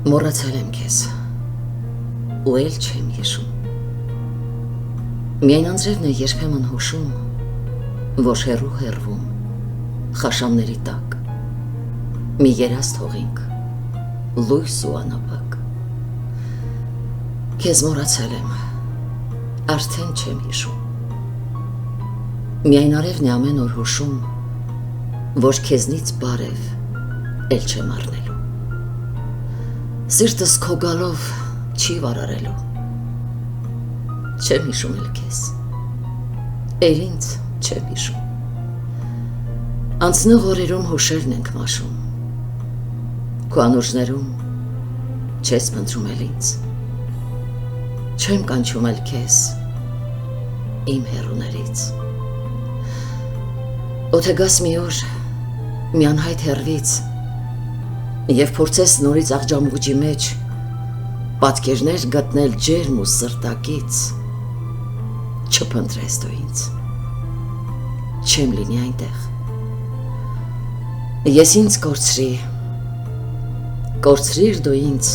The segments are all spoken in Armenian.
Մոռացել եմ քեզ ու էլ չեմ հիշում։ Միայն անձրևն է երբեմն հուշում, որ հեռվում խաշամների տակ մի երազ թողինք լույս ու անապակ։ Քեզ մոռացել եմ, արդեն չեմ հիշում։ Միայն արևն է ամեն օր հուշում, որ քեզնից բարև էլ չեմ առնելու։ Սիրտս քո գալով չի վարարելու։ Չեմ հիշում էլ քեզ, էլ ինձ չեմ հիշում։ Անցնող օրերում հուշերն ենք մաշում, քո անուրջներում չես փնտրում էլ ինձ։ Չեմ կանչում էլ քեզ իմ հեռուներից։ Օթե գաս մի օր մի անհայտ հեռվից և փորձես նորից աղջամուղջի մեջ պատկերներ գտնել ջերմ ու սրտակից, չփնտրես դու ինձ, չեմ լինի այնտեղ։ Ես ինձ կորցրիր դու ինձ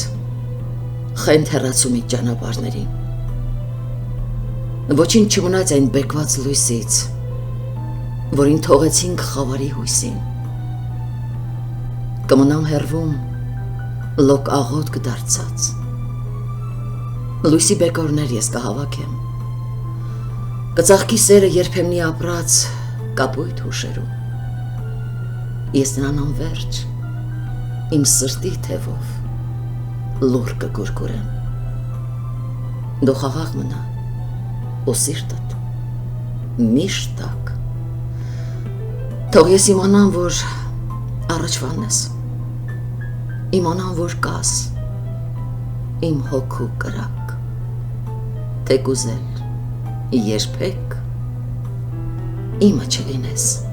խենթ հեռացումից ճանապարհներին։ Ոչինչ չմնաց այն բեկված լույսից, որին թողեցինք խավարի հույսին։ Կմնամ հեռվում լոկ աղոտ կդարձած, լույսի բեկորներ ես կհավաքեմ, կծաղկի սերը երբեմնի ապրած կապույտ հուշերում։ Ես նրան անվերջ իմ սրտի թևով լուր կգուրգուրեմ։ Դու խաղաղ մնա ու սիրտդ միշտ տաք։ Թող ես իմանամ, որ առաջվանն ես, իմանամ, որ կաս իմ հոգու կրակ, թե կուզել երբեք իմը չլինես։